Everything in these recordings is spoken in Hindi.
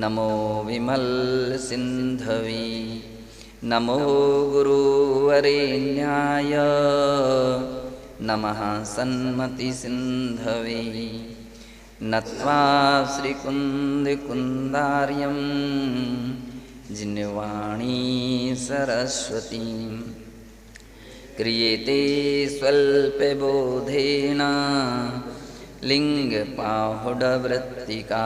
नमो विमल सिंधवी नमो गुरुवरेण्याय नमः सन्मति सिंधवे नत्वा श्रीकुन्दिकुन्दार्यं जिन्वाणी सरस्वती क्रियेते स्वल्पबोधेन लिङ्गपाहुडवृत्तिका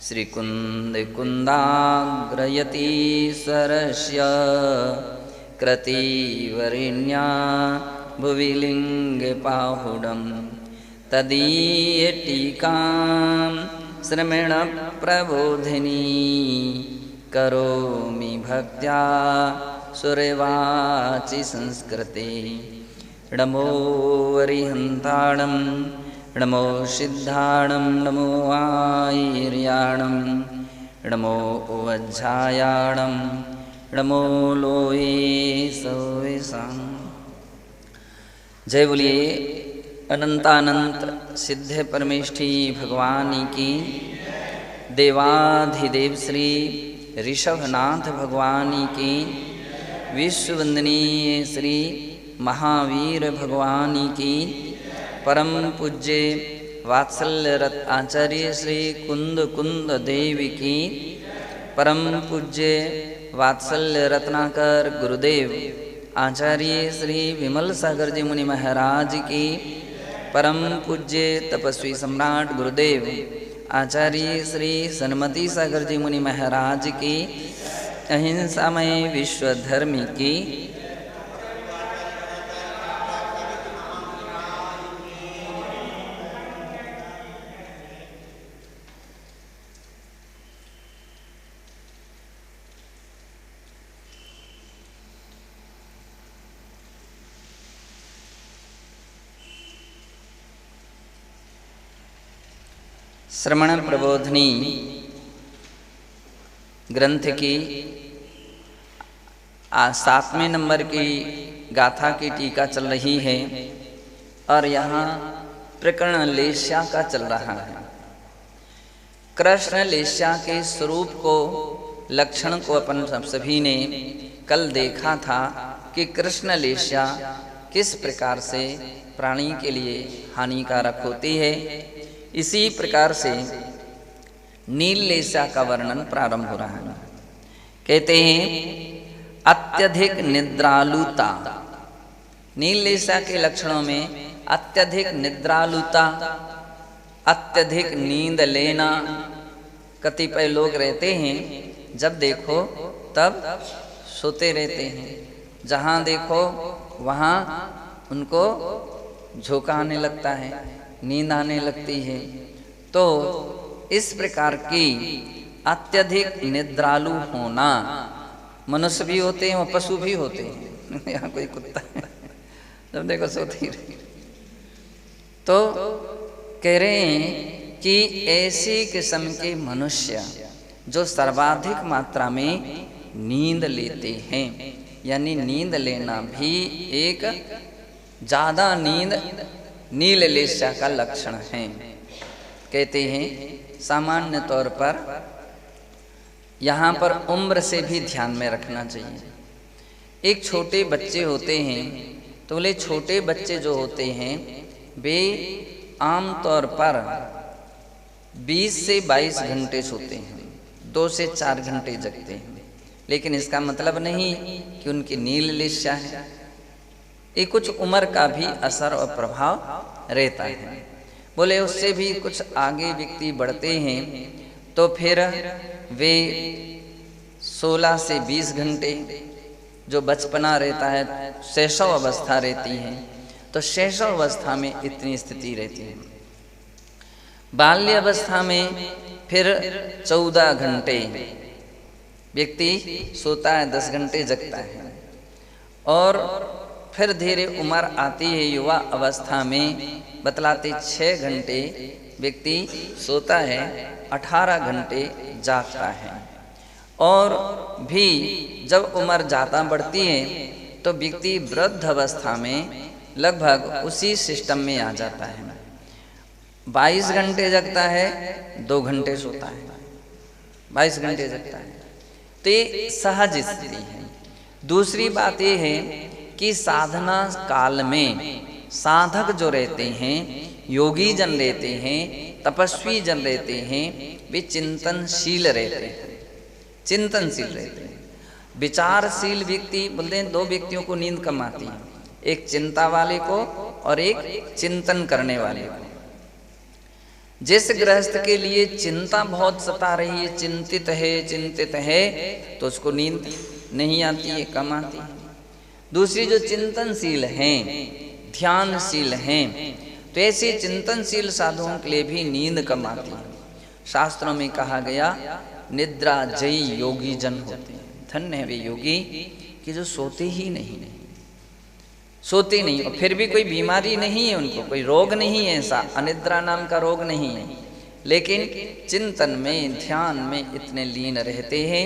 श्रीकुन्दिकुन्दाग्रयति सरस्य क्रतिवरेण्या भुवि लिङ्गपाहुडं तदीयटीकां श्रमणप्रबोधिनी करोमि भक्त्या सुरवाचि संस्कृते नमो वरिहन्ताणं नमो सिद्धाणं नमो आयर्याणं नमो वज्झायाणं नमो लोये सवेसां। जय बोलिए अनंतानंत सिद्ध परमेष्ठी भगवान की। देवाधिदेव श्री ऋषभनाथ भगवान की। विश्ववंदनीय श्री महावीर भगवान की। परम पूज्य वात्सल्य रत आचार्य श्री कुंद कुंद देवी की। परम पूज्य वात्सल्य रत्नाकर गुरुदेव आचार्य श्री विमल सागर जी मुनि महाराज की। परम पूज्य तपस्वी सम्राट गुरुदेव आचार्य श्री सन्मति सागर जी मुनि महाराज की। अहिंसामय विश्वधर्मी की। श्रमण प्रबोधिनी ग्रंथ की 7वें नंबर की गाथा की टीका चल रही है और यहाँ प्रकरण लेस्या का चल रहा है। कृष्ण लेस्या के स्वरूप को, लक्षण को अपन सब सभी ने कल देखा था कि कृष्ण लेस्या किस प्रकार से प्राणी के लिए हानिकारक होती है। इसी प्रकार से नील लेस्या का वर्णन प्रारंभ हो रहा है। कहते हैं अत्यधिक निद्रालुता। नील लेस्या के लक्षणों में अत्यधिक निद्रालुता, अत्यधिक नींद लेना। कतिपय लोग रहते हैं जब देखो तब सोते रहते हैं, जहाँ देखो वहाँ उनको झोंका आने लगता है, नींद आने लगती है। तो इस प्रकार की अत्यधिक निद्रालु होना, मनुष्य भी होते हैं और पशु भी होते हैं। यहाँ कोई कुत्ता है जब देखो सोती रही। तो कह रहे हैं कि ऐसी किस्म के मनुष्य जो सर्वाधिक मात्रा में नींद लेते हैं, यानी नींद लेना भी एक ज्यादा नींद नील लेस्या का लक्षण है। कहते हैं सामान्य तौर पर यहाँ पर उम्र से भी ध्यान में रखना चाहिए। एक छोटे बच्चे होते हैं तो बोले छोटे बच्चे जो होते हैं वे आम तौर पर 20 से 22 घंटे सोते हैं, 2 से 4 घंटे जगते हैं। लेकिन इसका मतलब नहीं कि उनकी नील लेस्या है। ये कुछ उम्र का भी असर और प्रभाव रहता है। बोले उससे भी कुछ आगे व्यक्ति बढ़ते हैं तो फिर वे 16 से 20 घंटे जो बचपना रहता है, शैशव अवस्था रहती है, तो शैशव अवस्था में इतनी स्थिति रहती है। बाल्य अवस्था में फिर 14 घंटे व्यक्ति सोता है, 10 घंटे जगता है। और फिर धीरे उम्र आती है, युवा अवस्था में बतलाते 6 घंटे व्यक्ति सोता है, 18 घंटे जागता है। और भी जब उम्र ज़्यादा बढ़ती है तो व्यक्ति वृद्ध अवस्था में लगभग उसी सिस्टम में आ जाता है। 22 घंटे जगता है, 2 घंटे सोता है। 22 घंटे जगता है। तो ये सहज स्थिति है। दूसरी बात ये है कि साधना काल में साधक जो रहते हैं, योगी जन रहते हैं, तपस्वी जन रहते हैं, वे चिंतनशील रहते हैं, चिंतनशील रहते हैं। विचारशील व्यक्ति बोलते हैं, दो व्यक्तियों को नींद कम आती है, एक चिंता वाले को और एक चिंतन करने वाले को। जिस गृहस्थ के लिए चिंता बहुत सता रही है, चिंतित है, तो उसको नींद नहीं आती है, कम आती है। दूसरी जो चिंतनशील हैं, ध्यानशील हैं, तो ऐसे चिंतनशील साधुओं के लिए भी नींद कम आती है। शास्त्रों में कहा गया निद्रा जयी योगी जन होते हैं। धन्य है वे योगी कि जो सोते ही नहीं, सोते नहीं, और फिर भी कोई बीमारी नहीं है उनको, कोई रोग नहीं है, ऐसा अनिद्रा नाम का रोग नहीं है, लेकिन चिंतन में, ध्यान में इतने लीन रहते हैं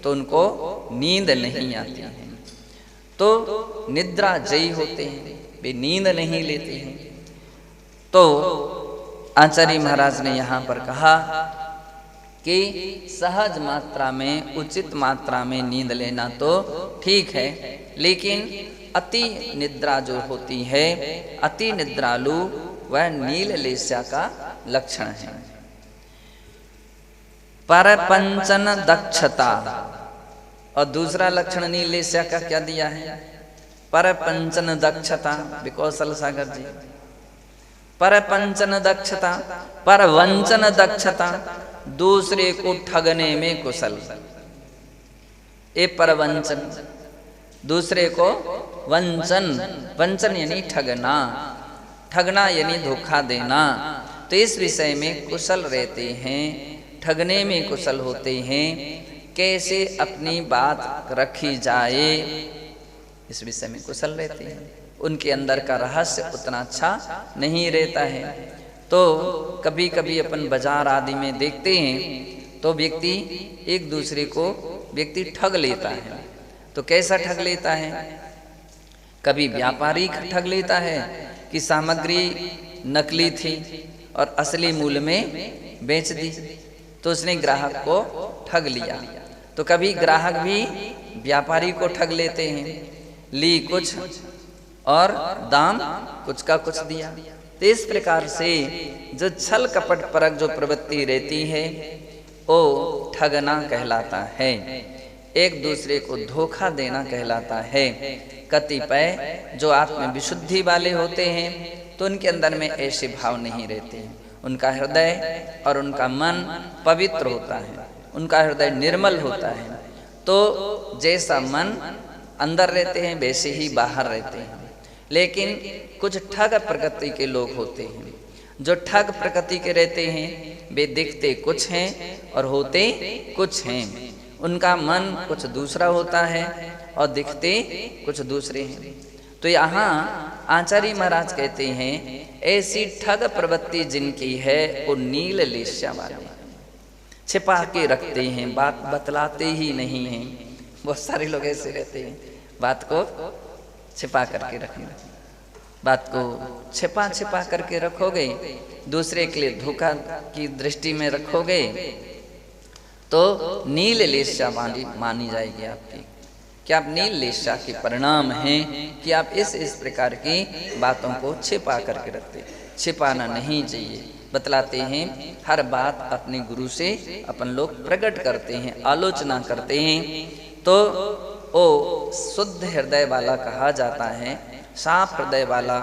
तो उनको नींद नहीं आती है। तो निद्रा जयी होते हैं, वे नींद नहीं लेते हैं। तो आचार्य महाराज ने यहाँ पर कहा कि सहज मात्रा में, उचित मात्रा में नींद लेना तो ठीक है, लेकिन अति निद्रा जो होती है, अति निद्रालु, वह नील लेस्या का लक्षण है। परपंचन दक्षता, और दूसरा लक्षण नील लेस्या का क्या दिया है? परपंचन दक्षता। विकौशल सागर जी, परपंचन दक्षता, परवंचन दक्षता, दूसरे को ठगने में कुशल। ये परवंचन, दूसरे को वंचन, वंचन यानी ठगना, ठगना यानी धोखा देना। तो इस विषय में कुशल रहते हैं, ठगने में कुशल होते हैं, कैसे अपनी बात रखी जाए इस विषय में कुशल रहते हैं। उनके अंदर का रहस्य उतना अच्छा नहीं रहता है। तो कभी कभी अपन बाजार आदि में देखते हैं तो व्यक्ति एक दूसरे को व्यक्ति ठग लेता है। तो कैसा ठग लेता है? कभी व्यापारी ठग लेता है कि सामग्री नकली थी और असली मूल्य में बेच दी, तो उसने ग्राहक को ठग लिया। तो कभी ग्राहक भी व्यापारी को ठग लेते हैं, ली कुछ और दाम कुछ का कुछ दिया। तो इस प्रकार से जो छल कपट परक जो प्रवृत्ति रहती है वो ठगना कहलाता है, एक दूसरे को धोखा देना कहलाता है। कतिपय जो आत्म विशुद्धि वाले होते हैं तो उनके अंदर में ऐसे भाव नहीं रहते हैं। उनका हृदय और उनका मन पवित्र होता है, उनका हृदय निर्मल होता है। तो जैसा मन अंदर रहते हैं वैसे ही बाहर रहते हैं। लेकिन कुछ ठग प्रकृति के लोग होते हैं, जो ठग प्रकृति के रहते हैं, वे दिखते कुछ हैं और होते कुछ हैं। उनका मन कुछ दूसरा होता है और दिखते कुछ दूसरे हैं। तो यहाँ आचार्य महाराज कहते हैं ऐसी ठग प्रवृत्ति जिनकी है वो नील लेस्या वाले, छिपा के रखते हैं, बात बतलाते ही नहीं हैं। बहुत सारे लोग ऐसे रहते हैं, बात को छिपा करके रखना, बात को छिपा छिपा करके रखोगे, दूसरे के लिए धोखा की दृष्टि में रखोगे तो नील लेस्या मानी जाएगी आपकी। कि आप नील लेस्या के परिणाम हैं कि आप इस प्रकार की बातों को छिपा करके रखते। छिपाना नहीं चाहिए, बतलाते हैं। हर बात अपने गुरु से अपन लोग प्रकट करते हैं, आलोचना करते हैं, तो वो शुद्ध हृदय वाला कहा जाता है, साफ हृदय वाला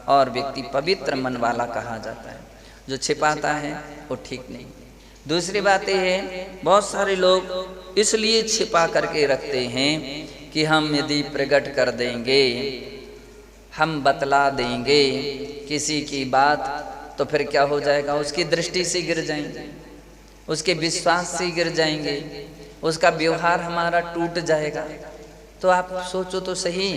और व्यक्ति पवित्र मन वाला कहा जाता है। जो छिपाता है वो ठीक नहीं। दूसरी बात यह है, बहुत सारे लोग इसलिए छिपा करके रखते हैं कि हम यदि प्रकट कर देंगे, हम बतला देंगे किसी की बात, तो फिर क्या हो जाएगा? उसकी दृष्टि से गिर जाएंगे, उसके विश्वास से गिर जाएंगे, उसका व्यवहार हमारा टूट जाएगा। तो आप सोचो तो सही,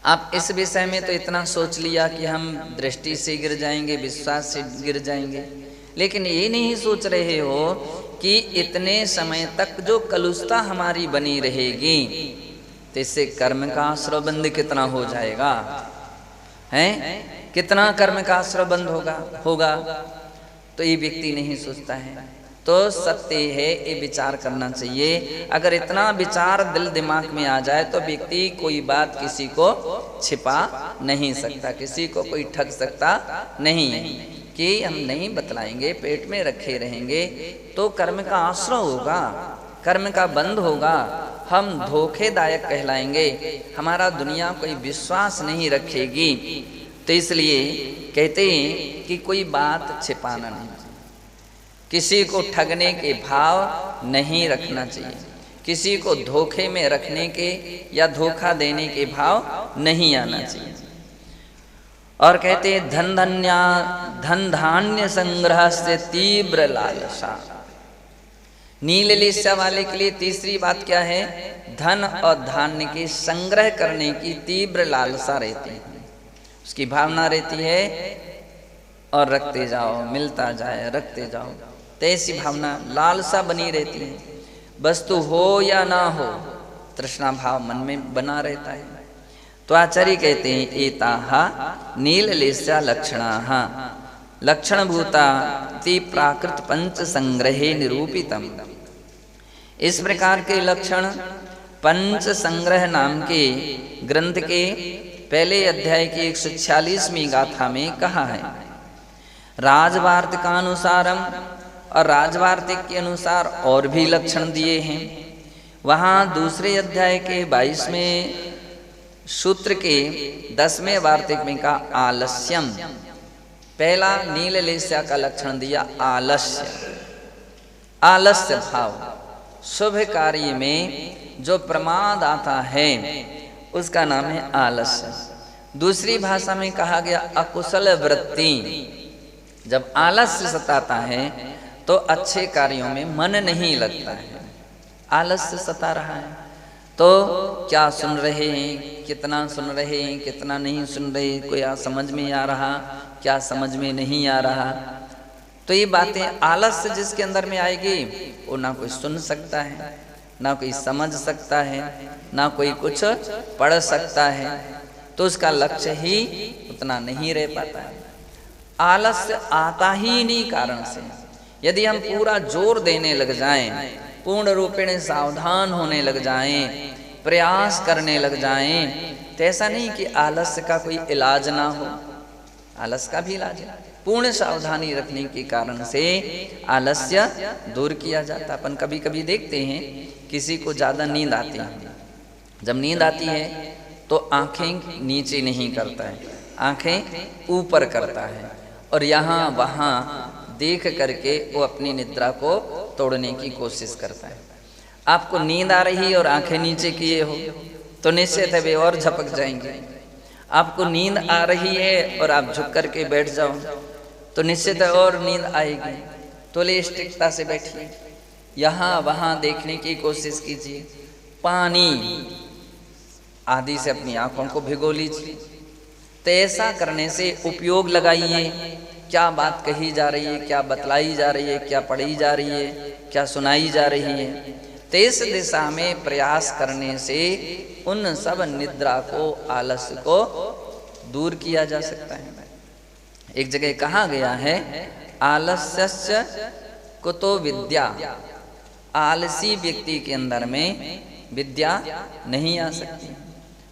आप इस विषय में तो इतना सोच लिया कि हम दृष्टि से गिर जाएंगे, विश्वास से गिर जाएंगे, लेकिन ये नहीं सोच रहे हो कि इतने समय तक जो कलुषता हमारी बनी रहेगी तो इससे कर्म का आश्रय बंद कितना हो जाएगा, हैं? कितना कर्म का आश्रय बंद होगा। तो ये व्यक्ति नहीं सोचता है। तो सत्य है, ये विचार करना चाहिए। अगर इतना विचार दिल दिमाग में आ जाए तो व्यक्ति कोई बात किसी को छिपा नहीं सकता, किसी को कोई ठग सकता नहीं है कि हम नहीं बतलाएंगे, पेट में रखे रहेंगे तो कर्म का आश्रय होगा, कर्म का बंध होगा, हम धोखेदायक कहलाएंगे, हमारा दुनिया कोई विश्वास नहीं रखेगी। तो इसलिए कहते हैं कि कोई बात छिपाना नहीं, किसी को ठगने के भाव नहीं रखना चाहिए, किसी को धोखे में रखने के या धोखा देने के भाव नहीं आना चाहिए। और कहते धन धान्य संग्रह से तीव्र लालसा। नील लिस्सा वाले के लिए तीसरी बात क्या है? धन और धान्य के संग्रह करने की तीव्र लालसा रहती है, उसकी भावना रहती है और रखते जाओ, मिलता जाए, रखते जाओ, तो ऐसी भावना लालसा बनी रहती है। वस्तु हो या ना हो, तृष्णा भाव मन में बना रहता है। तो आचार्य कहते हैं एताहा नीललेस्या लक्षणाः लक्षणभूता ति प्राकृत पंच संग्रहे निरूपितम। इस प्रकार के लक्षण पंच संग्रह नाम के ग्रंथ के पहले अध्याय की 146वीं गाथा में कहा है। राजवार्तिकानुसारम, और राजवार्तिक के अनुसार और भी लक्षण दिए हैं। वहाँ दूसरे अध्याय के 22वें सूत्र के 10वें वार्तिक में कहा आलस्यम। पहला नीललेस्या का लक्षण दिया आलस्य, आलस्य भाव, शुभ कार्य में जो प्रमाद आता है उसका नाम है आलस्य। दूसरी भाषा में कहा गया अकुशल वृत्ति। जब आलस्य सताता है तो अच्छे कार्यों में मन नहीं लगता है, आलस्य सता रहा है। तो क्या सुन रहे हैं, कितना सुन रहे हैं, कितना नहीं सुन रहे, कोई समझ में आ रहा, क्या समझ में नहीं आ रहा। तो ये बातें आलस्य जिसके अंदर में आएगी वो ना कोई सुन सकता है, ना कोई समझ सकता है, ना कोई कुछ पढ़ सकता है, तो उसका लक्ष्य ही उतना नहीं रह पाता है। आलस्य आता ही नहीं कारण से। यदि हम पूरा जोर देने लग जाएं, पूर्ण रूपेण सावधान होने लग जाएं, प्रयास करने लग जाएं, तो ऐसा नहीं कि आलस्य का कोई इलाज ना हो, आलस्य का भी इलाज है। पूर्ण सावधानी रखने के कारण से आलस्य दूर किया जाता। अपन कभी कभी देखते हैं किसी को ज़्यादा नींद आती है, जब नींद आती है तो आंखें नीचे नहीं करता है, आंखें ऊपर करता है और यहाँ वहाँ देख करके वो अपनी निद्रा को तोड़ने की कोशिश करता है। आपको नींद आ रही है और आंखें नीचे किए हो तो निश्चित है वे और झपक जाएंगे। आपको नींद आ रही है और आप झुक करके बैठ जाओ तो निश्चित है और नींद आएगी। तो ले स्टिकता से बैठिए, यहाँ वहाँ देखने की कोशिश कीजिए, पानी आदि से अपनी आंखों को भिगो लीजिए। तो ऐसा करने से उपयोग लगाइए, क्या बात कही जा रही है, क्या बतलाई जा रही है, क्या पढ़ी जा रही है, क्या सुनाई जा रही है। तो इस दिशा में प्रयास करने से उन सब निद्रा को, आलस्य को दूर किया जा सकता है। एक जगह कहा गया है आलस्यस्य कुतो विद्या, आलसी व्यक्ति के अंदर में विद्या नहीं आ सकती।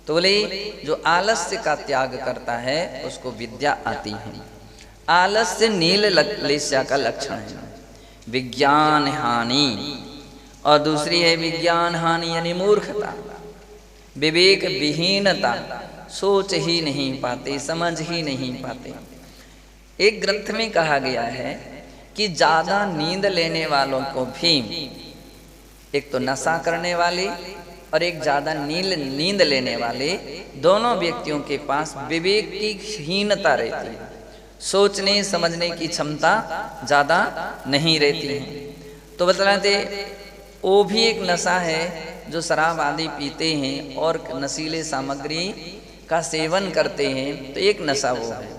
तो बोले जो आलस्य का त्याग करता है उसको विद्या आती है। आलस्य नीललेस्या का लक्षण है, विज्ञान हानि, और दूसरी है विज्ञान हानि यानी मूर्खता, विवेक विहीनता, सोच ही नहीं पाते, समझ ही नहीं पाते। एक ग्रंथ में कहा गया है कि ज्यादा नींद लेने वालों को भी, एक तो नशा करने वाले और एक ज्यादा नींद लेने वाले, दोनों व्यक्तियों के पास विवेक की हीनता रहती है, सोचने समझने की क्षमता ज्यादा नहीं रहती है। तो बतलाते वो भी एक नशा है, जो शराब आदि पीते हैं और नशीले सामग्री का सेवन करते हैं, तो एक नशा वो है।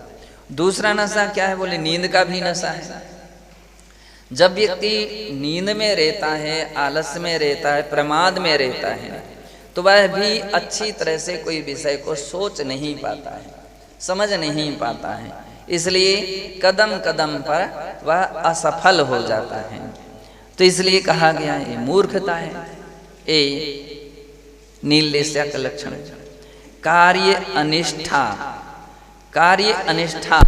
दूसरा नशा क्या है? बोले नींद का भी नशा है। जब व्यक्ति नींद में रहता है, आलस्य में रहता है, प्रमाद में रहता है, तो वह भी अच्छी तरह से कोई विषय को सोच नहीं पाता है, समझ नहीं पाता है, इसलिए कदम कदम पर वह असफल हो जाता है। तो इसलिए कहा गया है मूर्खता है। ये नील लेस्या का लक्षण है। कार्य अनिष्ठा, कार्य अनिष्ठा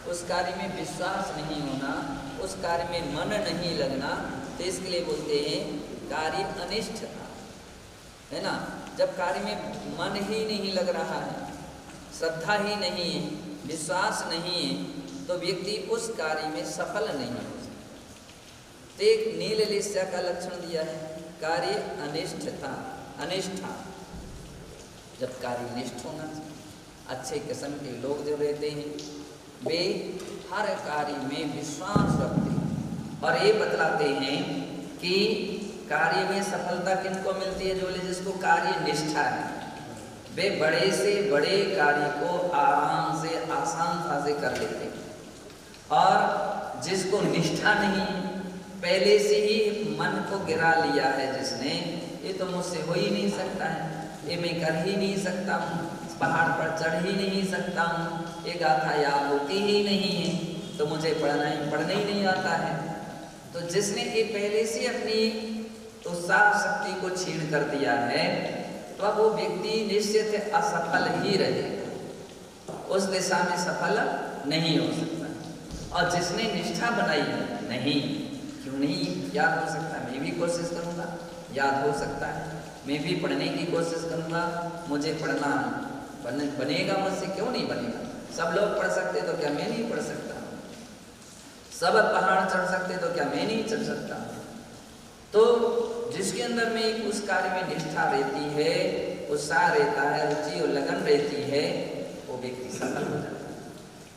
उस कार्य में विश्वास नहीं होना, उस कार्य में मन नहीं लगना, तो इसके लिए बोलते हैं कार्य अनिष्ठता, है ना। जब कार्य में मन ही नहीं लग रहा है, श्रद्धा ही नहीं है, विश्वास नहीं है, तो व्यक्ति उस कार्य में सफल नहीं हो सकता। तो एक नील लेस्या का लक्षण दिया है, कार्य अनिष्ठता, अनिष्ठा। जब कार्य निष्ठ होना चाहिए। अच्छे किस्म के लोग जो रहते हैं वे हर कार्य में विश्वास रखते हैं और ये बतलाते हैं कि कार्य में सफलता किनको मिलती है, जो जिसको कार्य निष्ठा है, वे बड़े से बड़े कार्य को आराम से आसानता से कर लेते हैं। और जिसको निष्ठा नहीं, पहले से ही मन को गिरा लिया है जिसने, ये तो मुझसे हो ही नहीं सकता है, ये मैं कर ही नहीं सकता हूँ, पहाड़ पर चढ़ ही नहीं सकता हूँ, ये गाथा याद होती ही नहीं है, तो मुझे पढ़ना ही नहीं आता है। तो जिसने ये पहले से अपनी उत्साह शक्ति को छीन कर दिया है, तो अब वो व्यक्ति निश्चित असफल ही रहेगा, उस दिशा में सफल नहीं हो सकता। और जिसने निष्ठा बनाई नहीं, क्यों नहीं याद हो सकता, मैं भी कोशिश करूँगा, याद हो सकता है, मैं भी पढ़ने की कोशिश करूँगा, मुझे पढ़ना बनेगा मुझसे, क्यों नहीं बनेगा। सब लोग पढ़ सकते तो क्या मैं नहीं पढ़ सकता, सब पहाड़ चढ़ सकते तो क्या मैं नहीं चढ़ सकता। तो जिसके अंदर में उस कार्य में निष्ठा रहती है, उत्साह रहता है, रुचि और लगन रहती है, वो व्यक्ति सफल हो जाता है।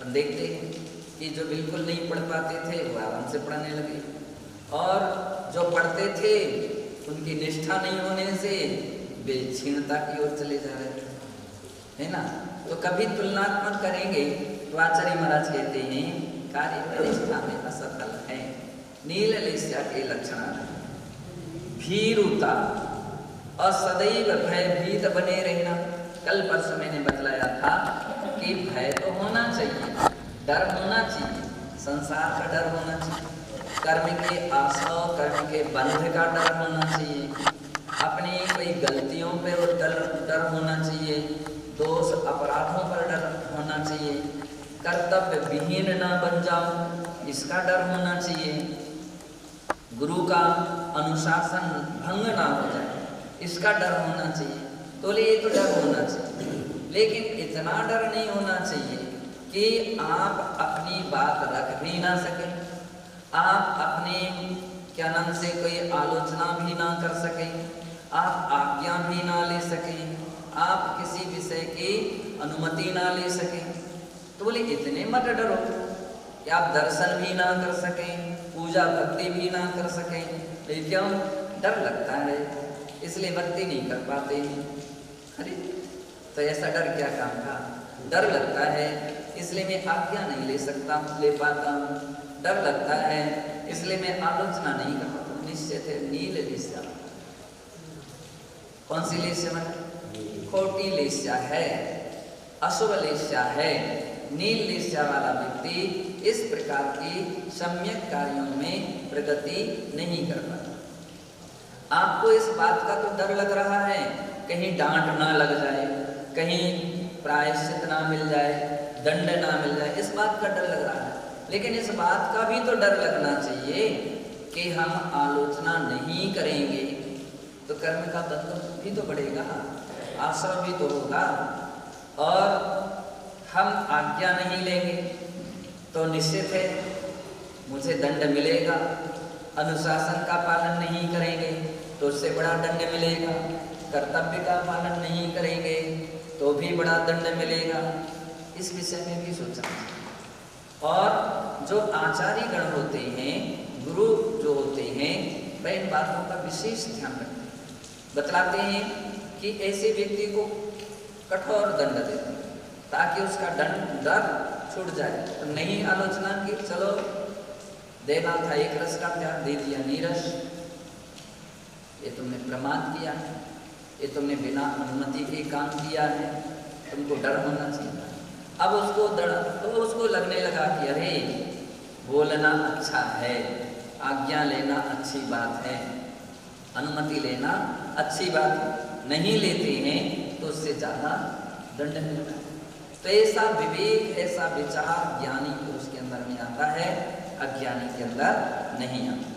पर देखते हैं कि जो बिल्कुल नहीं पढ़ पाते थे वो आराम से पढ़ने लगे, और जो पढ़ते थे उनकी निष्ठा नहीं होने से वे क्षीणता की ओर चले जा रहे थे, है ना। तो कभी तुलनात्मक करेंगे तो आचार्य महाराज कहते हैं कार्य निष्ठा में असफल है। नील लेस्या के लक्षण भीरुता और सदैव भयभीत बने रहना। कल परसों मैंने बतलाया था कि भय तो होना चाहिए, डर होना चाहिए, संसार का डर होना चाहिए, कर्म के आशा, कर्म के बंध का डर होना चाहिए, अपनी कोई गलतियों पर डर होना चाहिए, दोष अपराधों पर डर होना चाहिए, कर्तव्य विहीन ना बन जाऊं इसका डर होना चाहिए, गुरु का अनुशासन भंग ना हो जाए इसका डर होना चाहिए। तो ये तो डर होना चाहिए, लेकिन इतना डर नहीं होना चाहिए कि आप अपनी बात रख भी ना सकें, आप अपने क्या नाम से कोई आलोचना भी ना कर सकें, आप आज्ञा भी ना ले सकें, आप किसी विषय की अनुमति ना ले सकें। तो बोले इतने मत डरो कि आप दर्शन भी ना कर सकें, पूजा भक्ति भी ना कर सकें। लेकिन क्यों? डर लगता है, इसलिए भक्ति नहीं कर पाते। अरे तो ऐसा डर क्या काम का? डर लगता है इसलिए मैं आज्ञा नहीं ले पाता हूँ, डर लगता है इसलिए मैं आलोचना नहीं कर पाता। निश्चित है नील लेस्या। कौन सी लेस्या है? खोटी लेस्या है, अशुभ लेस्या है। नील लेस्या वाला व्यक्ति इस प्रकार की सम्यक कार्यों में प्रगति नहीं कर पाता। आपको इस बात का तो डर लग रहा है कहीं डांट ना लग जाए, कहीं प्रायश्चित ना मिल जाए, दंड ना मिल जाए, इस बात का डर लग रहा है। लेकिन इस बात का भी तो डर लगना चाहिए कि हम आलोचना नहीं करेंगे तो कर्म का बंधन भी तो बढ़ेगा, आश्रम भी तो होगा, और हम आज्ञा नहीं लेंगे तो निश्चित है मुझे दंड मिलेगा। अनुशासन का पालन नहीं करेंगे तो उससे बड़ा दंड मिलेगा, कर्तव्य का पालन नहीं करेंगे तो भी बड़ा दंड मिलेगा। इस विषय में भी सोचना चाहिए। और जो आचार्य गण होते हैं, गुरु जो होते हैं, वह इन बातों का विशेष ध्यान रखते हैं, बतलाते हैं कि ऐसे व्यक्ति को कठोर दंड देते हैं ताकि उसका डर छूट जाए। तो नहीं आलोचना की, चलो देना था एक रस का त्याग, दे दिया नीरस, ये तुमने प्रमाद किया, ये तुमने बिना अनुमति के काम किया है, तुमको डर होना चाहिए। अब उसको तो उसको लगने लगा कि अरे बोलना अच्छा है, आज्ञा लेना अच्छी बात है, अनुमति लेना अच्छी बात है, नहीं लेते हैं तो उससे ज़्यादा दंड मिलता है। तो ऐसा विवेक, ऐसा विचार ज्ञानी पुरुष के अंदर में आता है, अज्ञानी के अंदर नहीं आता।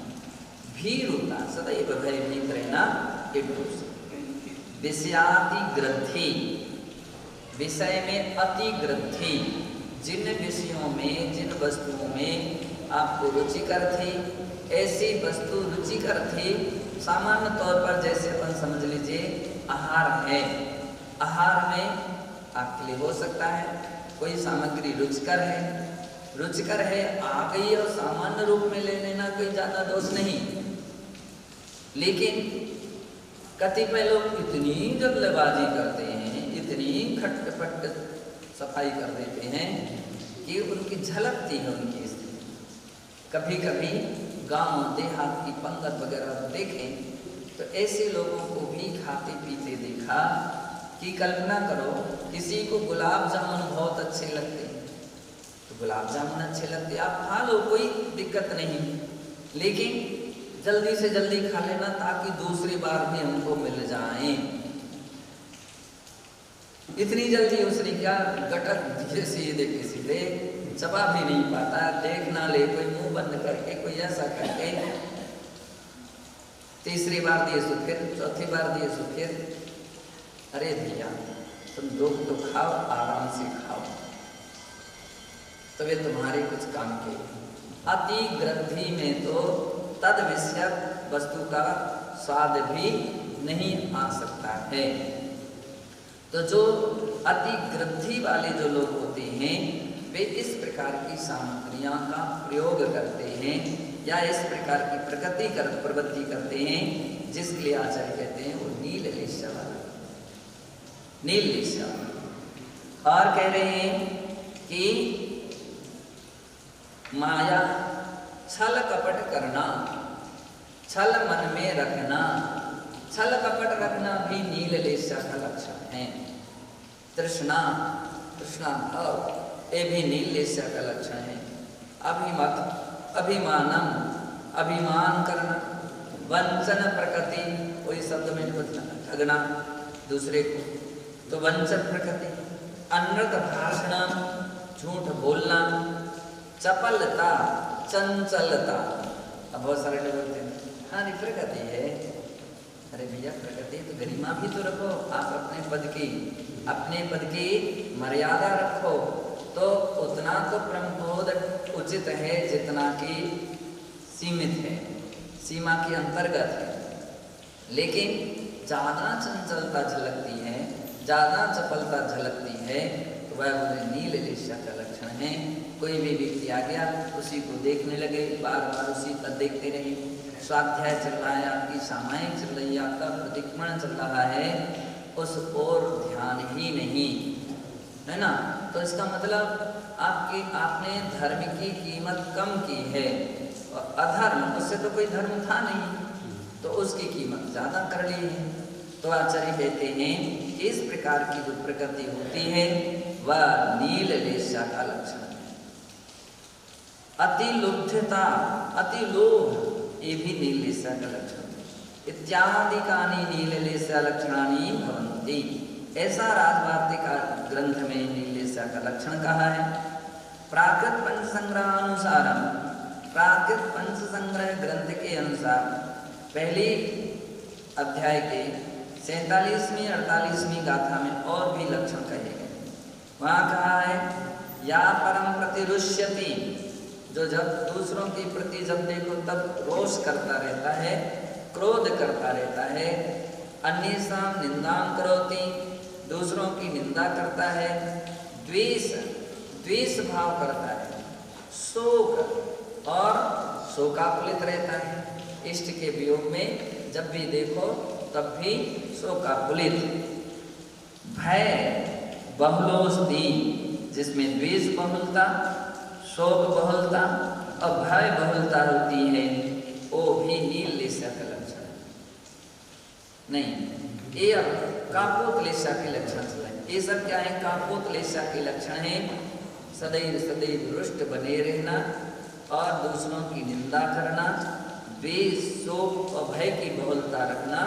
भीरुता सदैव भयभीत रहना एक दोष। विषयाति ग्रंथि, विषय में अति ग्रंथि, जिन विषयों में, जिन वस्तुओं में आपको रुचिकर थी, ऐसी वस्तु रुचिकर थी। सामान्य तौर पर जैसे अपन समझ लीजिए आहार है, आहार में आपके लिए हो सकता है कोई सामग्री रुचिकर है, आ गई और सामान्य रूप में ले लेना कोई ज़्यादा दोष नहीं। लेकिन कतिपय लोग इतनी जल्दबाजी करते हैं, इतनी खटपट सफाई कर देते हैं कि उनकी झलकती है उनकी स्थिति। कभी कभी गांव देहात की पंगत वगैरह देखें तो ऐसे लोगों को भी खाते पीते देखा कि कल्पना करो किसी को गुलाब जामुन बहुत अच्छे लगते हैं, तो गुलाब जामुन अच्छे लगते आप खा लो, कोई दिक्कत नहीं, लेकिन जल्दी से जल्दी खा लेना ताकि दूसरी बार भी हमको मिल जाए। इतनी जल्दी उसने क्या गटक सीधे सीधे चबा भी नहीं पाता, देख ना ले, कोई मुंह बंद करके, कोई ऐसा करके, तीसरी बार दिए सो फिर, चौथी बार दिए सो फिर। अरे भैया तुम लोग तो खाओ, आराम से खाओ, तो वे तुम्हारे कुछ काम के। अति ग्रंथि में तो तद विषय वस्तु का स्वाद भी नहीं आ सकता है। तो जो अति ग्रंथि वाले जो लोग होते हैं वे इस प्रकार की सामग्रियां का प्रयोग करते हैं या इस प्रकार की प्रवृत्ति करते हैं जिसके लिए आचार्य कहते हैं वो नील लेस्या वाला, नील लेस्या वाला। और कह रहे हैं कि माया छल कपट करना, छल मन में रखना, छल कपट रखना भी नील लेस्या का लक्षण है। तृष्णा, तृष्णा भाव, ये भी नील लेस्या का लक्षण है। अभिमानम, अभिमान करना, वंचन प्रकृति, कोई शब्द में बचना, ठगना दूसरे को, तो वंचन प्रकृति। अनृत भाषण, झूठ बोलना। चपलता, चंचलता। अब बहुत सारे लोग बोलते हैं हाँ नहीं प्रकृति है, अरे भैया प्रकृति तो गरिमा भी तो रखो, आप अपने पद की मर्यादा रखो, तो उतना तो प्रमोद उचित है जितना कि सीमित है, सीमा के अंतर्गत है। लेकिन ज़्यादा चंचलता झलकती है, ज़्यादा चपलता झलकती है तो वह बोले नील लेस्या का लक्षण है। कोई भी व्यक्ति आ गया उसी को देखने लगे, बार बार उसी का देखते रहे, स्वाध्याय चल रहा है, आपकी सामायिक चल रही है, आपका प्रतिक्रमण चल रहा है, उस ओर ध्यान ही नहीं है ना, तो इसका मतलब आपने धर्म की कीमत कम की है और अधर्म, उससे तो कोई धर्म था नहीं तो उसकी कीमत ज़्यादा कर ली है। तो आचार्य कहते हैं कि इस प्रकार की जो प्रकृति होती है वह नील लेस्या का लक्षण है। अति लुब्धता, अति लोभ, ये भी नील लेस्या का लक्षण है। इत्यादि कानि नील लेस्या लक्षणानि भवन्ति, ऐसा राजवार्तिक ग्रंथ में नील लेस्या का लक्षण कहा है। प्राकृत पंच संग्रहानुसारम, प्राकृत पंच संग्रह ग्रंथ के अनुसार पहली अध्याय के 47वीं 48वीं गाथा में और भी लक्षण कहे गए। वहाँ कहा है या परम प्रतिरुष्यति, जो जब दूसरों के प्रति जब देखो तब रोष करता रहता है, क्रोध करता रहता है। अन्येषां निंदां करोति, दूसरों की निंदा करता है। द्वेष भाव करता है। शोक और शोकाकुलित रहता है, इष्ट के वियोग में जब भी देखो तब भी शोकाकुलित। भय बहुलोस्ति, जिसमें द्वेष बहुलता, शोक बहुलता और भय बहुलता होती है, वो भी नील लेस्या का लक्षण नहीं। ये कापोक्लेशा के लक्षण चले। ये सब क्या है? कापोक्लेशा के लक्षण है। सदैव सदैव रुष्ट बने रहना और दूसरों की निंदा करना, द्वेष, शोक और भय की बहुलता रखना,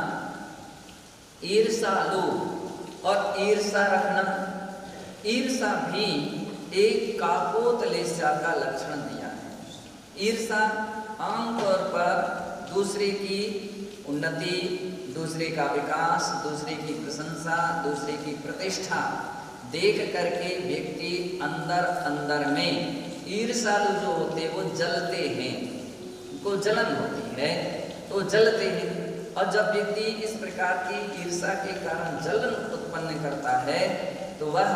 ईर्षा, लोभ और ईर्षा रखना। ईर्षा भी एक कापोक्लेशा का लक्षण दिया है। ईर्षा आमतौर पर दूसरे की उन्नति, दूसरे का विकास, दूसरे की प्रशंसा, दूसरे की प्रतिष्ठा देख करके व्यक्ति अंदर अंदर में ईर्षालु जो होते वो जलते हैं, उनको जलन होती है तो जलते हैं। और जब व्यक्ति इस प्रकार की ईर्षा के कारण जलन उत्पन्न करता है तो वह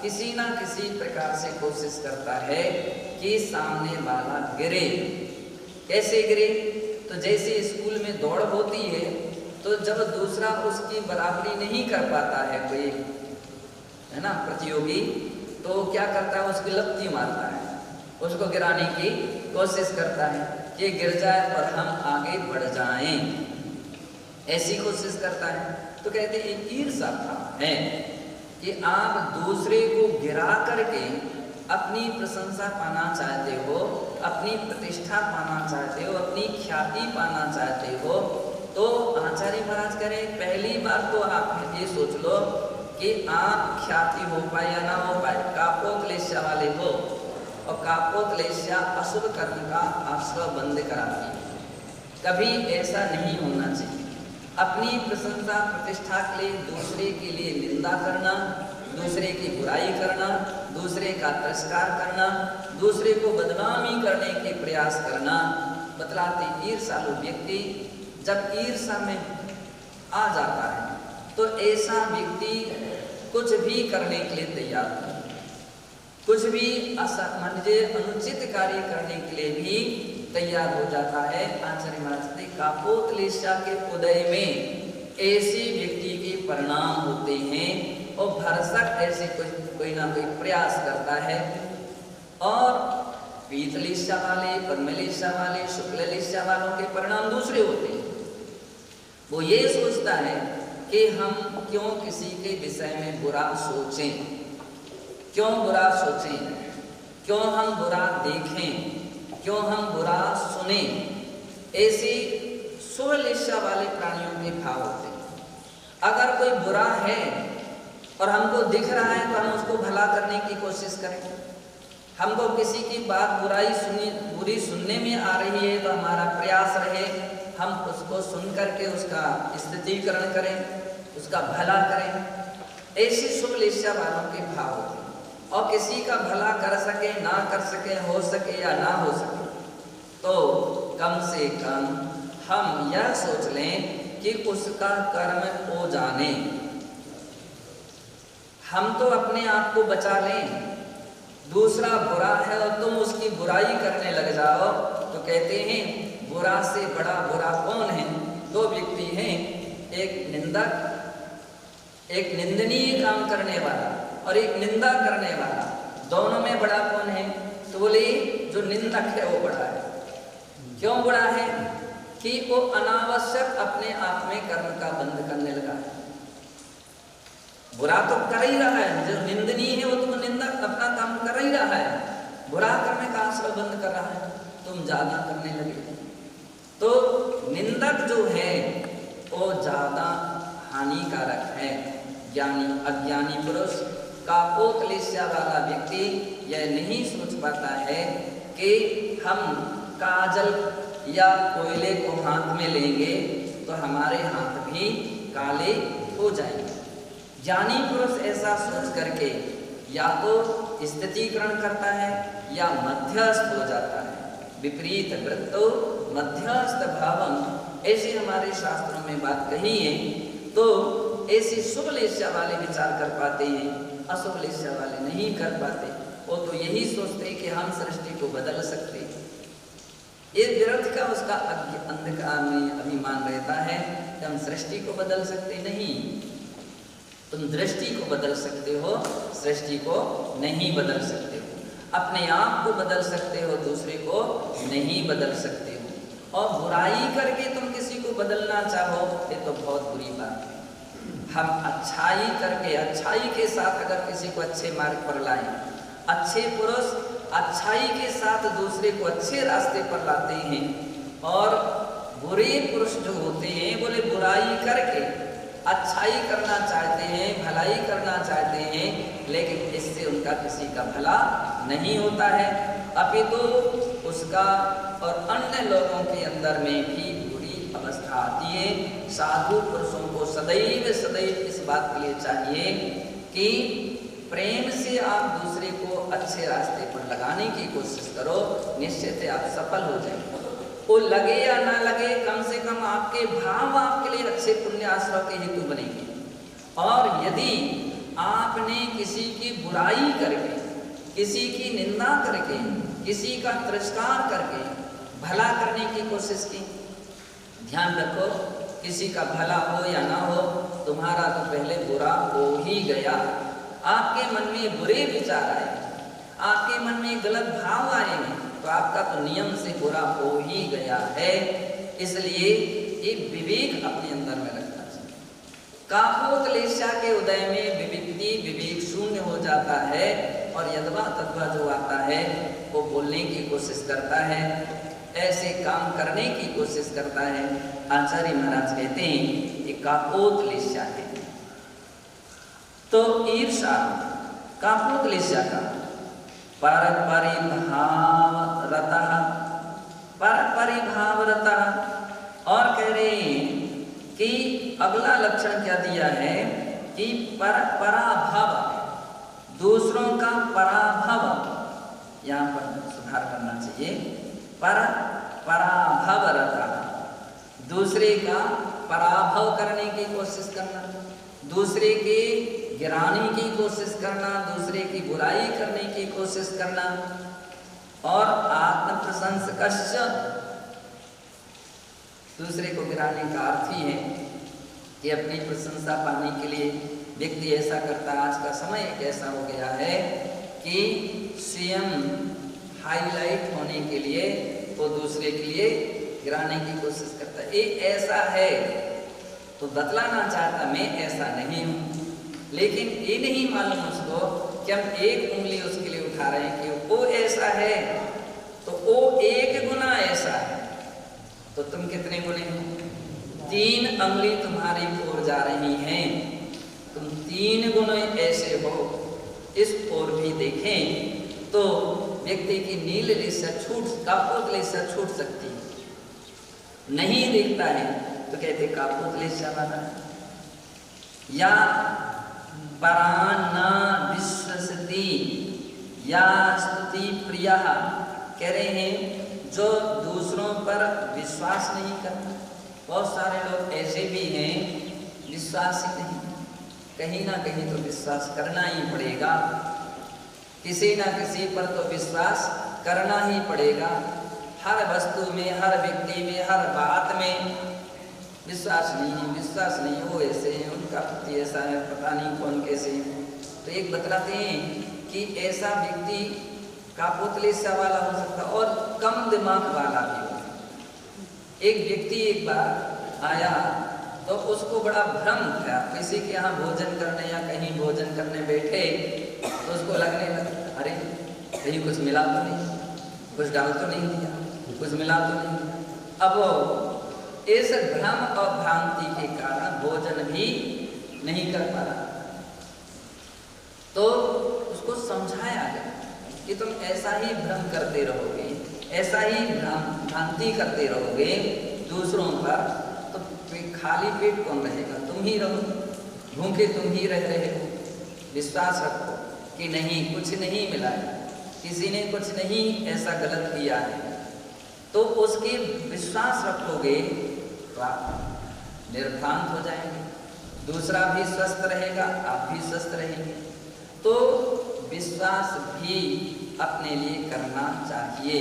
किसी ना किसी प्रकार से कोशिश करता है कि सामने वाला गिरे। कैसे गिरे? तो जैसे स्कूल में दौड़ होती है तो जब दूसरा उसकी बराबरी नहीं कर पाता है, कोई है ना प्रतियोगी, तो क्या करता है? उसकी लपटी मारता है, उसको गिराने की कोशिश करता है कि गिर जाए और हम आगे बढ़ जाएं, ऐसी कोशिश करता है। तो कहते हैं ईर्षा है कि आप दूसरे को गिरा करके अपनी प्रशंसा पाना चाहते हो, अपनी प्रतिष्ठा पाना चाहते हो, अपनी ख्याति पाना चाहते हो। तो आचार्य महाराज करें, पहली बार तो आप ये सोच लो कि आप ख्याति हो पाए या ना हो पाए, कापोक्लेशा वाले हो। और कापोक्लेशा अशुभ कर्म का आश्रय बंद कराती है। कभी ऐसा नहीं होना चाहिए। अपनी प्रशंसा प्रतिष्ठा के लिए दूसरे के लिए निंदा करना, दूसरे की बुराई करना, दूसरे का तिरस्कार करना, दूसरे को बदनामी करने के प्रयास करना बतलाते ईर्षालु व्यक्ति जब ईर्षा में आ जाता है तो ऐसा व्यक्ति कुछ भी करने के लिए तैयार है, कुछ भी अनुचित कार्य करने के लिए भी तैयार हो जाता है। आचार्य महाराज ने कापोक्लेशा के उदय में ऐसे व्यक्ति के परिणाम होते हैं और भरसक ऐसे कोई ना कोई प्रयास करता है। और पीतलेशा वाले, पद्मलेशा वाले, शुक्ललेशा वालों के परिणाम दूसरे होते हैं। वो ये सोचता है कि हम क्यों किसी के विषय में बुरा सोचें, क्यों बुरा सोचें, क्यों हम बुरा देखें, क्यों हम बुरा सुने। ऐसी शुभलेशा वाले प्राणियों के भाव होते हैं। अगर कोई बुरा है और हमको दिख रहा है तो हम उसको भला करने की कोशिश करें। हमको किसी की बात बुरी सुनने में आ रही है तो हमारा प्रयास रहे हम उसको सुन करके उसका स्थितीकरण करें, उसका भला करें। ऐसी शुभलेशा वालों के भाव होते हैं। और किसी का भला कर सके, ना कर सके, हो सके या ना हो सके, तो कम से कम हम यह सोच लें कि उसका कर्म हो जाने, हम तो अपने आप को बचा लें। दूसरा बुरा है और तुम उसकी बुराई करने लग जाओ तो कहते हैं बुरा से बड़ा बुरा कौन है? दो व्यक्ति हैं, एक निंदक, एक निंदनीय काम करने वाला और एक निंदा करने वाला। दोनों में बड़ा कौन है? तो बोले जो निंदक है वो बड़ा है। क्यों बड़ा है? कि वो अनावश्यक अपने आप में कर्म का बंध करने लगा है। बुरा तो कर ही रहा है, जो निंदनीय है वो तो निंदक अपना काम कर ही रहा है, बुरा करने का आश्रय बंद कर रहा है, तुम ज्यादा करने लगे। तो निंदक जो है वो ज्यादा हानिकारक है। ज्ञानी अज्ञानी पुरुष, कापोक्लेशा वाला व्यक्ति यह नहीं सोच पाता है कि हम काजल या कोयले को हाथ में लेंगे तो हमारे हाथ भी काले हो जाएंगे। ज्ञानी पुरुष ऐसा सोच करके या तो स्थितीकरण करता है या मध्यस्थ हो जाता है। विपरीत वृत्तो मध्यस्थ भावम, ऐसे हमारे शास्त्रों में बात कही है। तो ऐसे शुभलेशा वाले विचार कर पाते हैं, अशुभलेशा वाले नहीं कर पाते। वो तो यही सोचते हैं कि हम सृष्टि को बदल सकते हैं। ये व्यर्थ का उसका अंधकार में अभिमान रहता है कि हम सृष्टि को बदल सकते नहीं। तुम दृष्टि को बदल सकते हो, सृष्टि को नहीं बदल सकते हो। अपने आप को बदल सकते हो, दूसरे को नहीं बदल सकते हो। और बुराई करके तुम किसी को बदलना चाहो ये तो बहुत बुरी बात है। हम अच्छाई करके, अच्छाई के साथ अगर किसी को अच्छे मार्ग पर लाएं, अच्छे पुरुष अच्छाई के साथ दूसरे को अच्छे रास्ते पर लाते हैं, और बुरे पुरुष जो होते हैं बोले बुराई करके अच्छाई करना चाहते हैं, भलाई करना चाहते हैं, लेकिन इससे उनका किसी का भला नहीं होता है, अपितु उसका और अन्य लोगों के अंदर में भी बुरी अवस्था आती है। साधु पुरुषों को सदैव सदैव इस बात के लिए चाहिए कि प्रेम से आप दूसरे को अच्छे रास्ते पर लगाने की कोशिश करो, निश्चित ही आप सफल हो जाएंगे। वो लगे या ना लगे, कम से कम आपके भाव आपके लिए अच्छे पुण्य आश्रय के हेतु बनेंगे। और यदि आपने किसी की बुराई करके, किसी की निंदा करके, किसी का तिरस्कार करके भला करने की कोशिश की, ध्यान रखो किसी का भला हो या ना हो, तुम्हारा तो पहले बुरा हो ही गया। आपके मन में बुरे विचार आए, आपके मन में गलत भाव आएंगे, तो आपका तो नियम से बुरा हो ही गया है। इसलिए एक विवेक अपने अंदर में रखना चाहिए। कापोतलेशा के उदय में विविक्ति विवेक शून्य हो जाता है, और यदवा तद्वा जो आता है वो बोलने की कोशिश करता है, ऐसे काम करने की कोशिश करता है। आचार्य महाराज कहते हैं कि कापोतलेशा है। तो ईर्षा कापोतलेशा का परिभावरता, और कह रहे हैं कि अगला लक्षण क्या दिया है कि पराभव, दूसरों का पराभव, यहाँ पर सुधार करना चाहिए, पराभवरता, दूसरे का पराभव करने की कोशिश करना, दूसरे के गिराने की कोशिश करना, दूसरे की बुराई करने की कोशिश करना। और आत्म प्रशंसकश्च, दूसरे को गिराने का अर्थ ही है कि अपनी प्रशंसा पाने के लिए व्यक्ति ऐसा करता है। आज का समय एक ऐसा हो गया है कि स्वयं हाईलाइट होने के लिए वो दूसरे के लिए गिराने की कोशिश करता है। ये ऐसा है तो बतलाना चाहता मैं ऐसा नहीं हूँ, लेकिन ये नहीं मालूम उसको कि हम एक उंगली उसके लिए उठा रहे हैं कि वो ऐसा है तो वो एक गुना ऐसा है, तो तुम कितने गुने हो? 3 उंगली तुम्हारी ओर जा रही हैं, तुम 3 गुने ऐसे हो। इस ओर भी देखें तो व्यक्ति की नील लिशा कापोत लिशा छूट सकती है। नहीं देखता है तो कहते कापोत लिशा वाला है। या पराना विश्वसती या स्तुति प्रिया, कह रहे हैं जो दूसरों पर विश्वास नहीं करता। बहुत सारे लोग ऐसे भी हैं विश्वास ही नहीं, कहीं ना कहीं तो विश्वास करना ही पड़ेगा, किसी ना किसी पर तो विश्वास करना ही पड़ेगा। हर वस्तु में, हर व्यक्ति में, हर बात में विश्वास नहीं, वो ऐसे हैं, उनका पति ऐसा है, पता नहीं कौन कैसे है। तो एक बतलाते हैं कि ऐसा व्यक्ति कापोतलेशा वाला हो सकता और कम दिमाग वाला भी हो सकता। एक व्यक्ति एक बार आया तो उसको बड़ा भ्रम था, किसी के यहाँ भोजन करने या कहीं भोजन करने बैठे तो उसको लगने लगा अरे कहीं कुछ मिला तो नहीं, कुछ डाल तो नहीं दिया, कुछ मिला तो नहीं। अब इस भ्रम और भ्रांति के कारण भोजन भी नहीं कर पा रहा, तो उसको समझाया गया कि तुम ऐसा ही भ्रम करते रहोगे, ऐसा ही भ्रांति करते रहोगे दूसरों पर, तो खाली पेट कौन रहेगा? तुम ही रहो, भूखे तुम ही रह रहे हो। विश्वास रखो कि नहीं, कुछ नहीं मिला है, किसी ने कुछ नहीं ऐसा गलत किया है, तो उसके विश्वास रखोगे तो आप निर्भ्रांत हो जाएंगे, दूसरा भी स्वस्थ रहेगा, आप भी स्वस्थ रहेंगे। तो विश्वास भी अपने लिए करना चाहिए।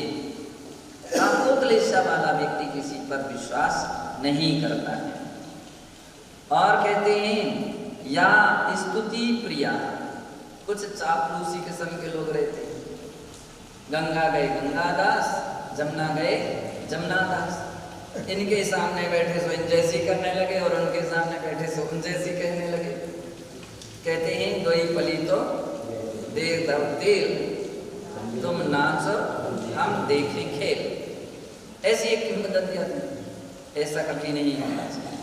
कापोतलेशा वाला व्यक्ति किसी पर विश्वास नहीं करता है। और कहते हैं या स्तुति प्रिया, कुछ चापलूसी किस्म के लोग रहते हैं, गंगा गए गंगादास, जमुना गए जमुनादास, इनके सामने बैठे सो इन जैसी करने लगे और उनके सामने बैठे सो उन जैसी कहने लगे। कहते हैं दोई पली तो देर दर तेल, तुम नाचो हम देखें खेल। ऐसी एक किंवदंती आती है। ऐसा कभी नहीं होना चाहिए।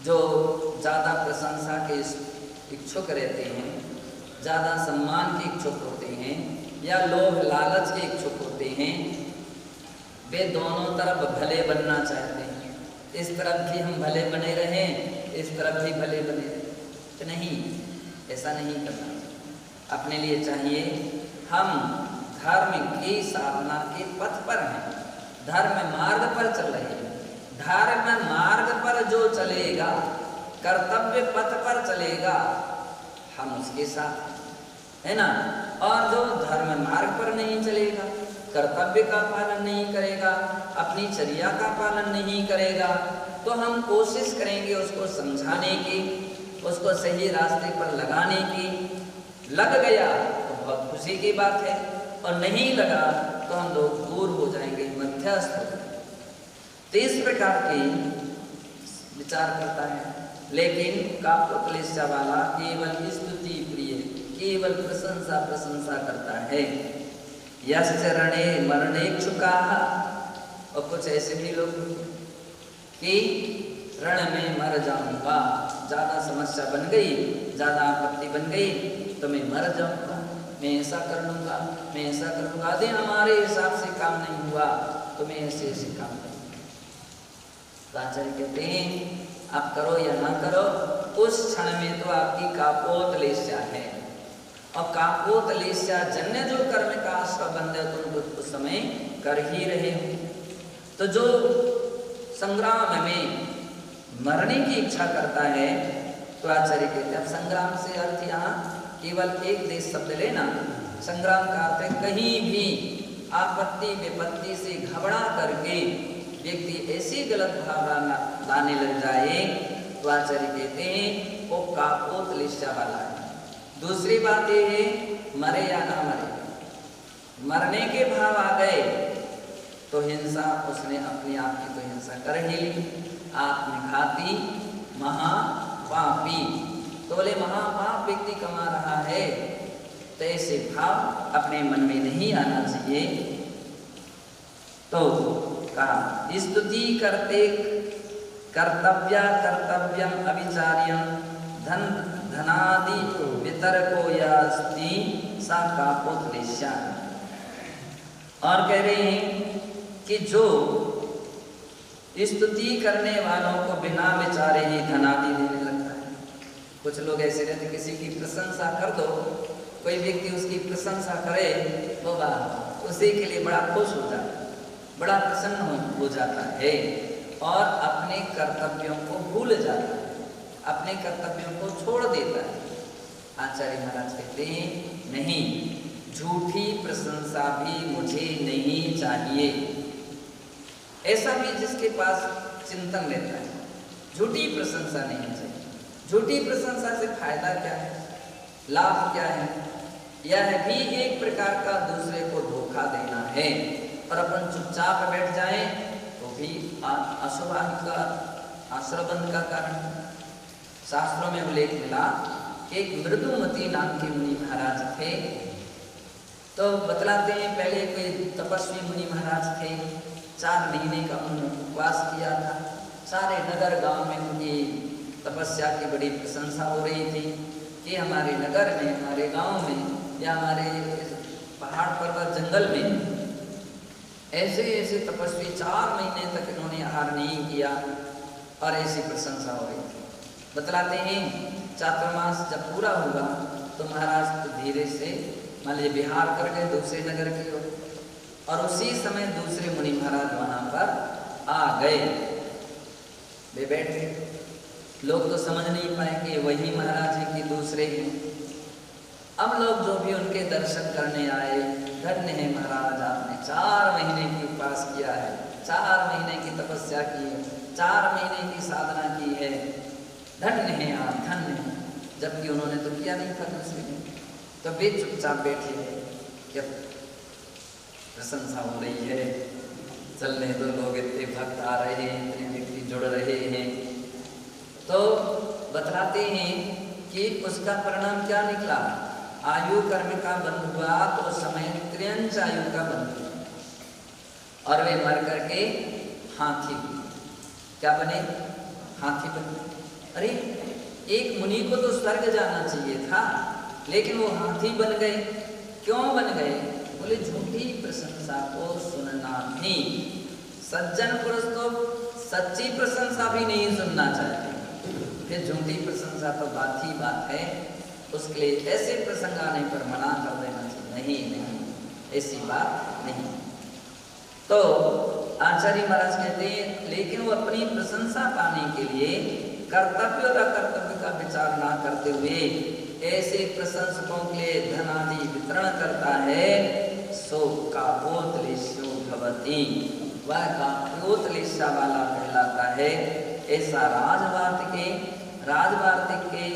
जो ज़्यादा प्रशंसा के इच्छुक रहते हैं, ज़्यादा सम्मान के इच्छुक होते हैं या लोभ लालच के इच्छुक होते हैं, वे दोनों तरफ भले बनना चाहते हैं। इस तरफ भी हम भले बने रहें, इस तरफ भी भले बने रहें। तो नहीं, ऐसा नहीं करना चाहिए। अपने लिए चाहिए हम धर्म की साधना के पथ पर हैं, धर्म मार्ग पर चल रहे हैं। धर्म मार्ग पर जो चलेगा, कर्तव्य पथ पर चलेगा, हम उसके साथ है ना। और जो धर्म मार्ग पर नहीं चलेगा, कर्तव्य का पालन नहीं करेगा, अपनी चर्या का पालन नहीं करेगा, तो हम कोशिश करेंगे उसको समझाने की, उसको सही रास्ते पर लगाने की। लग गया तो बहुत खुशी की बात है, और नहीं लगा तो हम लोग दूर हो जाएंगे, मध्यस्थ हो जाएंगे। तो इस प्रकार की विचार करता है। लेकिन काव्यक्लेशा वाला केवल स्तुति प्रिय, केवल प्रशंसा करता है। यश्चरणे मरणेक्षुका, और कुछ ऐसे भी लोग कि रण में मर जाऊंगा, ज़्यादा समस्या बन गई, ज़्यादा आपत्ति बन गई तो मैं मर जाऊंगा, मैं ऐसा कर लूँगा, मैं ऐसा करूँगा। यदि हमारे हिसाब से काम नहीं हुआ तो मैं ऐसे ऐसे काम करूँगा। तो आचार्य कहते हैं आप करो या ना करो, उस क्षण में तो आपकी कापोतलेशा है, और कापोतलेशा जन्य जो कर्म का आश्रय है तुम उस समय कर ही रहे हो। तो जो संग्राम में मरने की इच्छा करता है, तो आचार्य कहते हैं संग्राम से अर्थ यहाँ केवल एक देश शब्द लेना। संग्राम का अर्थ है कहीं भी आपत्ति विपत्ति से घबरा करके व्यक्ति ऐसी गलत भावना लाने लग जाए, तो आचार्य कहते हैं वो कापोतलेशा वाला है। दूसरी बात ये है मरे या ना मरे, मरने के भाव आ गए तो हिंसा उसने अपने आप की तो हिंसा कर ही ली। आत्मघाती महापापी, तो बोले महापाप व्यक्ति कमा रहा है, तो ऐसे भाव अपने मन में नहीं आना चाहिए। तो कहा स्तुति करते कर्तव्यम अविचार्यम धन धनादि वितरको यास्ति सा कापोतलेशा। और कह रहे हैं कि जो स्तुति करने वालों को बिना विचारे ही धनादि देने लगता है। कुछ लोग ऐसे रहते, किसी की प्रशंसा कर दो, कोई व्यक्ति उसकी प्रशंसा करे तो वाह उसी के लिए बड़ा खुश हो जाता है, बड़ा प्रसन्न हो जाता है, और अपने कर्तव्यों को भूल जाता है, अपने कर्तव्यों को छोड़ देता है। आचार्य महाराज कहते हैं नहीं, झूठी प्रशंसा भी मुझे नहीं चाहिए। ऐसा भी जिसके पास चिंतन रहता है, झूठी प्रशंसा नहीं चाहिए। झूठी प्रशंसा से फायदा क्या है, लाभ क्या है? यह भी एक प्रकार का दूसरे को धोखा देना है, और अपन चुपचाप बैठ जाएं तो भी अशुभांग का आश्रबंध का कारण। शास्त्रों में उल्लेख मिला कि एक मृदुमती नाम के मुनि महाराज थे। तो बतलाते हैं पहले कोई तपस्वी मुनि महाराज थे, 4 महीने का उन्होंने उपवास किया था। सारे नगर गांव में उनकी तपस्या की बड़ी प्रशंसा हो रही थी कि हमारे नगर में, हमारे गांव में या हमारे पहाड़ पर्वत जंगल में ऐसे ऐसे तपस्वी 4 महीने तक इन्होंने आहार नहीं किया, और ऐसी प्रशंसा हो रही थी। बतलाते हैं चातुर्मास जब पूरा हुआ तो महाराज तो धीरे से मान लीजिए बिहार कर गए दूसरे नगर की ओर, और उसी समय दूसरे मुनि महाराज वहाँ पर आ गए। वे बैठ गए। लोग तो समझ नहीं पाए कि वही महाराज हैं कि दूसरे हैं। अब लोग जो भी उनके दर्शन करने आए, धन्य है महाराज, आपने 4 महीने की उपवास किया है, 4 महीने की तपस्या की है, 4 महीने की साधना की है, धन्य है आप, धन्य है। जबकि उन्होंने तो किया नहीं था दूसरे दिन। तो वे चुपचाप बैठे हैं, क्या प्रशंसा हो रही है, चलने दो, लोग इतने भक्त आ रहे हैं, इतने व्यक्ति जुड़ रहे हैं। तो बतलाते हैं कि उसका परिणाम क्या निकला, आयु कर्म का बंध हुआ तो समय त्रियंश आयु का बंध हुआ और वे मर करके हाथी क्या बने, हाथी बने। अरे एक मुनि को तो स्वर्ग जाना चाहिए था, लेकिन वो हाथी बन गए। क्यों बन गए, बोले झूठी प्रशंसा को सुनना नहीं। सज्जन पुरुष तो सच्ची प्रशंसा भी नहीं सुनना चाहते, फिर झूठी प्रशंसा तो बात ही बात है। उसके लिए ऐसे प्रसंग आने पर मना कर देना चाहिए, नहीं ऐसी बात नहीं। तो आचार्य महाराज कहते हैं लेकिन वो अपनी प्रशंसा पाने के लिए कर्तव्य और अकर्तव्य का विचार ना करते हुए ऐसे प्रशंसकों के लिए धन आदि वितरण करता है, सो कापोतलेशो भवति, वह कापोतलेशा वाला कहलाता है। ऐसा राजवार्तिक के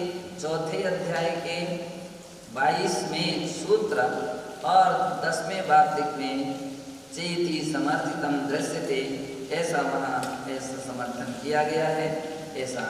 चौथे अध्याय के 22वें सूत्र और 10वें वार्तिक में चेति समर्थितम दृश्यते, ऐसा वहाँ ऐसा समर्थन किया गया है, ऐसा